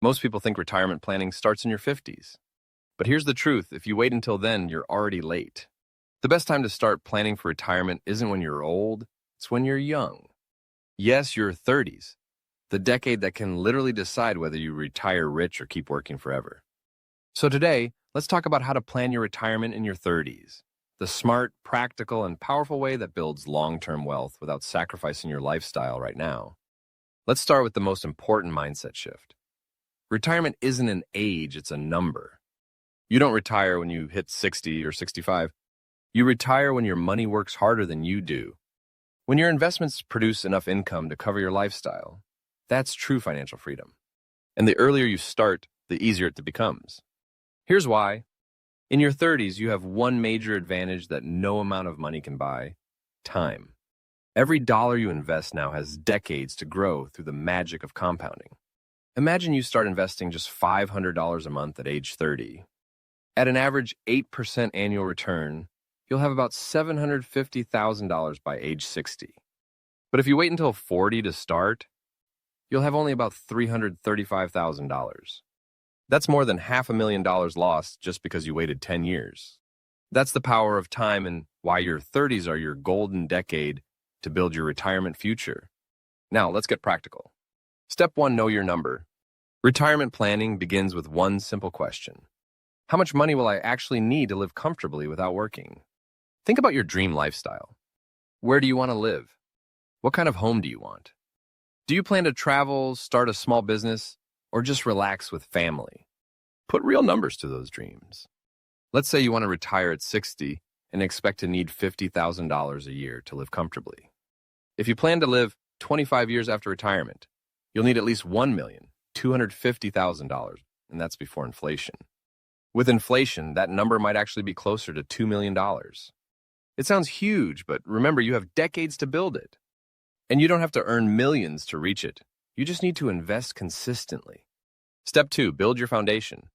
Most people think retirement planning starts in your 50s. But here's the truth, if you wait until then, you're already late. The best time to start planning for retirement isn't when you're old, it's when you're young. Yes, your 30s, the decade that can literally decide whether you retire rich or keep working forever. So today, let's talk about how to plan your retirement in your 30s. The smart, practical, and powerful way that builds long-term wealth without sacrificing your lifestyle right now. Let's start with the most important mindset shift. Retirement isn't an age, it's a number. You don't retire when you hit 60 or 65. You retire when your money works harder than you do. When your investments produce enough income to cover your lifestyle. That's true financial freedom. And the earlier you start, the easier it becomes. Here's why. In your 30s, you have one major advantage that no amount of money can buy: time. Every dollar you invest now has decades to grow through the magic of compounding. Imagine you start investing just $500 a month at age 30. At an average 8% annual return, you'll have about $750,000 by age 60. But if you wait until 40 to start, you'll have only about $335,000. That's more than $500,000 lost just because you waited 10 years. That's the power of time and why your 30s are your golden decade to build your retirement future. Now, let's get practical. Step 1, know your number. Retirement planning begins with one simple question. How much money will I actually need to live comfortably without working? Think about your dream lifestyle. Where do you want to live? What kind of home do you want? Do you plan to travel, start a small business, or just relax with family? Put real numbers to those dreams. Let's say you want to retire at 60 and expect to need $50,000 a year to live comfortably. If you plan to live 25 years after retirement, you'll need at least $1,250,000, and that's before inflation. With inflation, that number might actually be closer to $2 million. It sounds huge, but remember, you have decades to build it. And you don't have to earn millions to reach it. You just need to invest consistently. Step 2, build your foundation.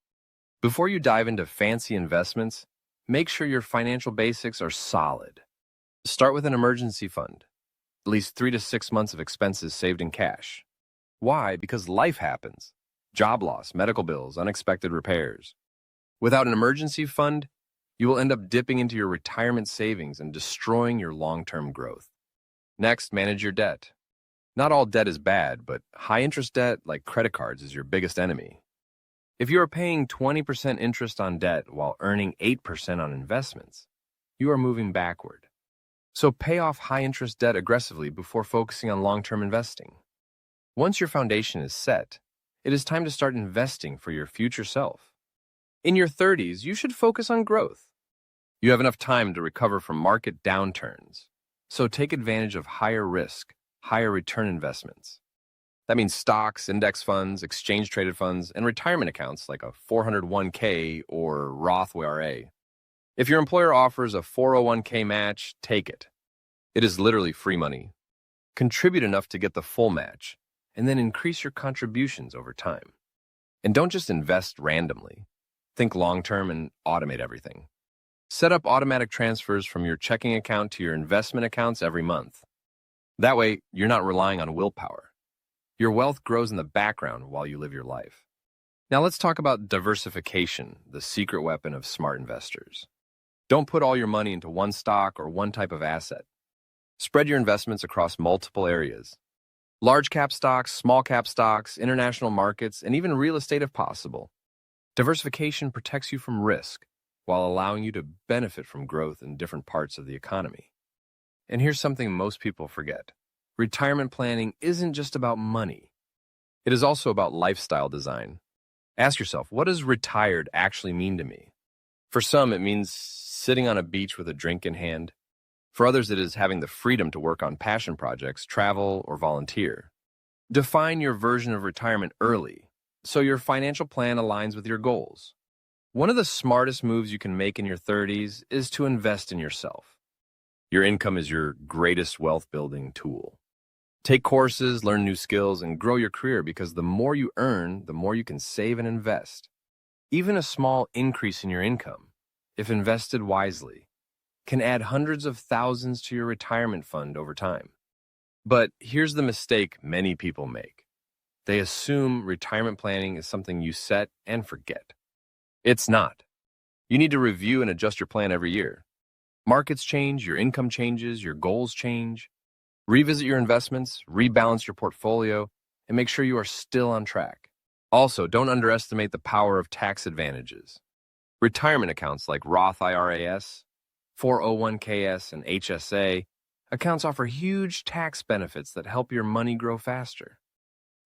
Before you dive into fancy investments, make sure your financial basics are solid. Start with an emergency fund, at least 3 to 6 months of expenses saved in cash. Why? Because life happens. Job loss, medical bills, unexpected repairs. Without an emergency fund, you will end up dipping into your retirement savings and destroying your long-term growth. Next, manage your debt. Not all debt is bad, but high-interest debt, like credit cards, is your biggest enemy. If you are paying 20% interest on debt while earning 8% on investments, you are moving backward. So pay off high-interest debt aggressively before focusing on long-term investing. Once your foundation is set, it is time to start investing for your future self. In your 30s, you should focus on growth. You have enough time to recover from market downturns, so take advantage of higher risk, higher return investments. That means stocks, index funds, exchange-traded funds, and retirement accounts like a 401k or Roth IRA. If your employer offers a 401k match, take it. It is literally free money. Contribute enough to get the full match, and then increase your contributions over time. And don't just invest randomly. Think long-term and automate everything. Set up automatic transfers from your checking account to your investment accounts every month. That way, you're not relying on willpower. Your wealth grows in the background while you live your life. Now let's talk about diversification, the secret weapon of smart investors. Don't put all your money into one stock or one type of asset. Spread your investments across multiple areas. Large cap stocks, small cap stocks, international markets, and even real estate if possible. Diversification protects you from risk while allowing you to benefit from growth in different parts of the economy. And here's something most people forget. Retirement planning isn't just about money. It is also about lifestyle design. Ask yourself, what does retired actually mean to me? For some, it means sitting on a beach with a drink in hand. For others, it is having the freedom to work on passion projects, travel, or volunteer. Define your version of retirement early, so your financial plan aligns with your goals. One of the smartest moves you can make in your 30s is to invest in yourself. Your income is your greatest wealth-building tool. Take courses, learn new skills, and grow your career because the more you earn, the more you can save and invest. Even a small increase in your income, if invested wisely, can add hundreds of thousands to your retirement fund over time. But here's the mistake many people make. They assume retirement planning is something you set and forget. It's not. You need to review and adjust your plan every year. Markets change, your income changes, your goals change. Revisit your investments, rebalance your portfolio, and make sure you are still on track. Also, don't underestimate the power of tax advantages. Retirement accounts like Roth IRAs, 401ks, and HSA accounts offer huge tax benefits that help your money grow faster.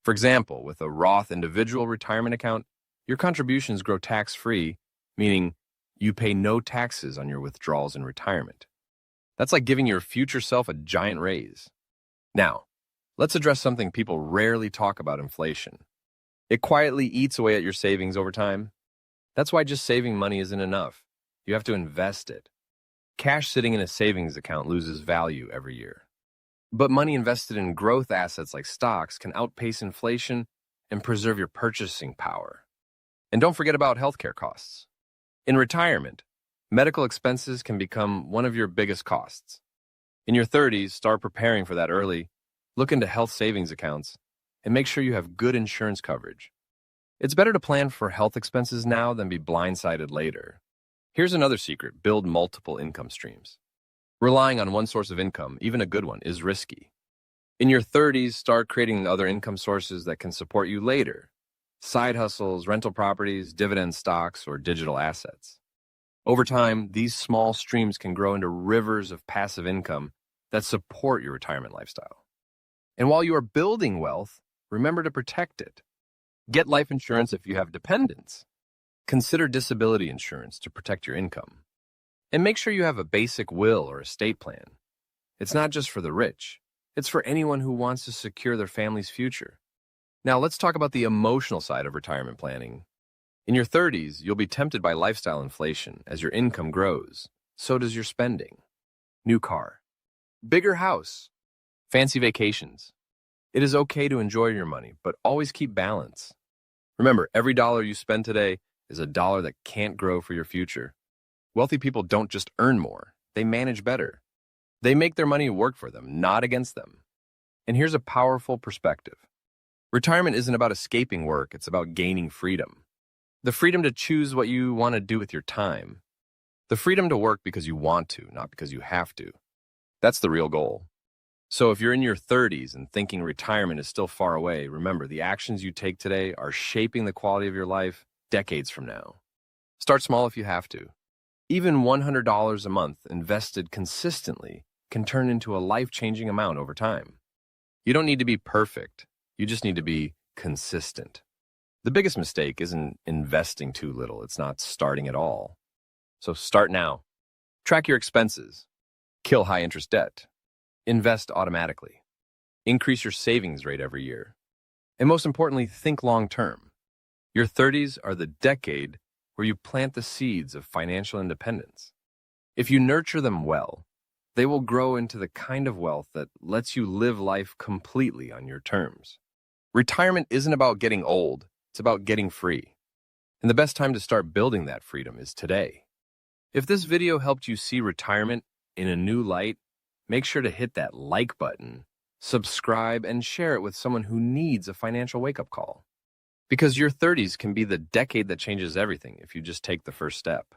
For example, with a Roth individual retirement account, your contributions grow tax-free, meaning you pay no taxes on your withdrawals in retirement. That's like giving your future self a giant raise. Now, let's address something people rarely talk about: inflation. It quietly eats away at your savings over time. That's why just saving money isn't enough. You have to invest it. Cash sitting in a savings account loses value every year. But money invested in growth assets like stocks can outpace inflation and preserve your purchasing power. And don't forget about healthcare costs. In retirement, medical expenses can become one of your biggest costs. In your 30s, start preparing for that early. Look into health savings accounts and make sure you have good insurance coverage. It's better to plan for health expenses now than be blindsided later. Here's another secret: build multiple income streams. Relying on one source of income, even a good one, is risky. In your 30s, start creating other income sources that can support you later: side hustles, rental properties, dividend stocks, or digital assets. Over time, these small streams can grow into rivers of passive income that support your retirement lifestyle. And while you are building wealth, remember to protect it. Get life insurance if you have dependents. Consider disability insurance to protect your income. And make sure you have a basic will or estate plan. It's not just for the rich. It's for anyone who wants to secure their family's future. Now, let's talk about the emotional side of retirement planning. In your 30s, you'll be tempted by lifestyle inflation. As your income grows, so does your spending. New car, bigger house, fancy vacations. It is okay to enjoy your money, but always keep balance. Remember, every dollar you spend today is a dollar that can't grow for your future. Wealthy people don't just earn more, they manage better. They make their money work for them, not against them. And here's a powerful perspective. Retirement isn't about escaping work, it's about gaining freedom. The freedom to choose what you want to do with your time. The freedom to work because you want to, not because you have to. That's the real goal. So if you're in your 30s and thinking retirement is still far away, remember, the actions you take today are shaping the quality of your life decades from now. Start small if you have to. Even $100 a month invested consistently can turn into a life-changing amount over time. You don't need to be perfect. You just need to be consistent. The biggest mistake isn't investing too little. It's not starting at all. So start now. Track your expenses. Kill high-interest debt. Invest automatically. Increase your savings rate every year. And most importantly, think long-term. Your 30s are the decade where you plant the seeds of financial independence. If you nurture them well, they will grow into the kind of wealth that lets you live life completely on your terms. Retirement isn't about getting old, it's about getting free. And the best time to start building that freedom is today. If this video helped you see retirement in a new light, make sure to hit that like button, subscribe, and share it with someone who needs a financial wake-up call. Because your 30s can be the decade that changes everything if you just take the first step.